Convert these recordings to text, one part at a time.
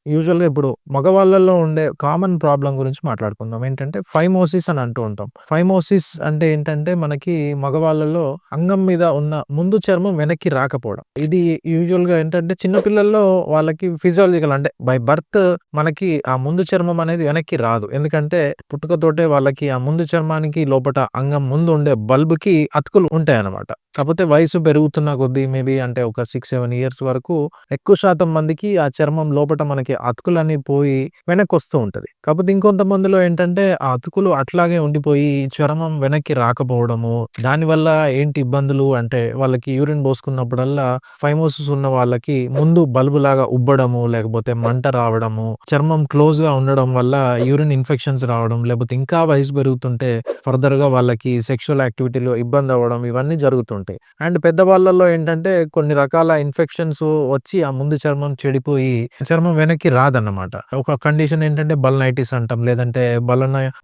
యూజువల్‌గా ఇప్పుడు మగవాళ్ళలో ఉండే కామన్ ప్రాబ్లమ్ గురించి మాట్లాడుకుందాం. ఏంటంటే ఫైమోసిస్ అని అంటూ ఉంటాం. ఫైమోసిస్ అంటే ఏంటంటే మనకి మగవాళ్ళలో అంగం మీద ఉన్న ముందు చర్మం వెనక్కి రాకపోవడం. ఇది యూజువల్‌గా ఏంటంటే చిన్న పిల్లల్లో వాళ్ళకి ఫిజియాలజికల్ అంటే బై బర్త్ మనకి ఆ ముందు చర్మం అనేది వెనక్కి రాదు. ఎందుకంటే పుట్టుకతోటే వాళ్ళకి ఆ ముందు చర్మానికి లోపట అంగం ముందు ఉండే బల్బ్‌కి అతుకులు ఉంటాయన్నమాట. కాపోతే వయసు పెరుగుతున్న కొద్దీ మేబీ అంటే ఒక 6, 7 ఇయర్స్ వరకు ఎక్కువ శాతం మందికి ఆ చర్మం లోపట మనకి అతుకులన్నీ పోయి వెనక్కొస్తూ ఉంటది. కాపోతే ఇంకొంతమందిలో ఏంటంటే ఆ అతుకులు అట్లాగే ఉండిపోయి చర్మం వెనక్కి రాకపోవడము, దానివల్ల ఏంటి ఇబ్బందులు అంటే వాళ్ళకి యూరిన్ బోసుకున్నప్పుడల్లా ఫైమోసిస్ ఉన్న వాళ్ళకి ముందు బల్బులాగా ఉబ్బడము, లేకపోతే మంట రావడము, చర్మం క్లోజ్‌గా ఉండడం వల్ల యూరిన్ ఇన్ఫెక్షన్స్ రావడం, లేపోతే ఇంకా వయసు పెరుగుతుంటే ఫర్దర్‌గా వాళ్ళకి సెక్షువల్ యాక్టివిటీలో ఇబ్బందవ్వడం ఇవన్నీ జరుగుతుంటాయి. అండ్ పెద్దవాళ్ళలో ఏంటంటే కొన్ని రకాల ఇన్ఫెక్షన్స్ వచ్చి ఆ ముందు చర్మం చెడిపోయి చర్మం వెనక్కి రాదన్నమాట. ఒక కండిషన్ ఏంటంటే బలనైటిస్ అంటాం. లేదంటే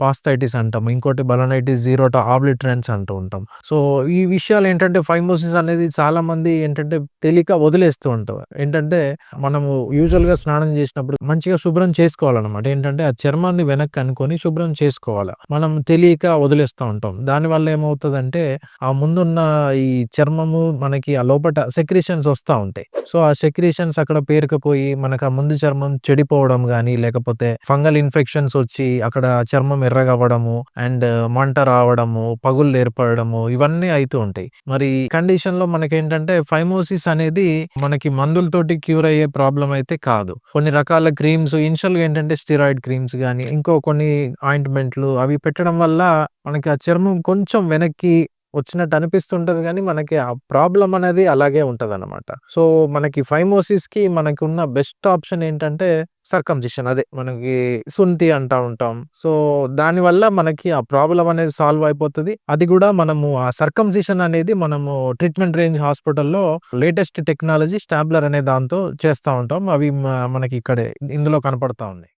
పాస్థైటిస్ అంటాం. ఇంకోటి బలనైటిస్ జీరోటా ఆబ్లిటరెన్స్ అంటూ ఉంటాం. సో, ఈ విషయాలేంటంటే ఫైమోసిస్ అనేది చాలా మంది ఏంటంటే తెలియక వదిలేస్తూ ఉంటారు. ఏంటంటే మనము యూజువల్‌గా స్నానం చేసినప్పుడు మంచిగా శుభ్రం చేసుకోవాలన్నమాట. ఏంటంటే ఆ చర్మాన్ని వెనక్కి అనుకోని శుభ్రం చేసుకోవాల. మనం తెలియక వదిలేస్తా ఉంటాం. దానివల్ల ఏమవుతదంటే ఆ ముందున్న ఈ చర్మము మనకి ఆ లోపట సెక్రీషన్స్ వస్తా ఉంటాయి. సో, ఆ సెక్రీషన్స్ అక్కడ పేరుకుపోయి మనకు ఆ ముందు చర్మం చెడిపోవడం గాని, లేకపోతే ఫంగల్ ఇన్ఫెక్షన్స్ వచ్చి అక్కడ చర్మం ఎర్రగవ్వడము అండ్ మంట రావడము, పగుళ్ళు ఏర్పడము ఇవన్నీ అయితూ ఉంటాయి. మరి ఈ కండిషన్‌లో మనకేంటంటే ఫైమోసిస్ అనేది మనకి మందులతోటి క్యూర్ అయ్యే ప్రాబ్లమ్ అయితే కాదు. కొన్ని రకాల క్రీమ్స్ ఇనిషియల్‌గా ఏంటంటే స్టెరాయిడ్ క్రీమ్స్ గాని, ఇంకో కొన్ని ఆయింట్‌మెంట్‌లు అవి పెట్టడం వల్ల మనకి ఆ చర్మం కొంచెం వెనక్కి వచ్చినట్టు అనిపిస్తుంటది గానీ, మనకి ఆ ప్రాబ్లమ్ అనేది అలాగే ఉంటదనమాట. సో, మనకి ఫైమోసిస్‌కి మనకున్న బెస్ట్ ఆప్షన్ ఏంటంటే సర్కంసిషన్. అదే మనకి సుంతి అంటా ఉంటాం. సో, దానివల్ల మనకి ఆ ప్రాబ్లమ్ అనేది సాల్వ్ అయిపోతది. అది గూడా మనము ఆ సర్కంసిషన్ అనేది మనము ట్రీట్మెంట్ రేంజ్ హాస్పిటల్‌లో లేటెస్ట్ టెక్నాలజీ స్టాబ్లర్ అనే దాంతో చేస్తా ఉంటాం. అవి మనకి ఇక్కడే ఇందులో కనపడతా ఉన్నాయి.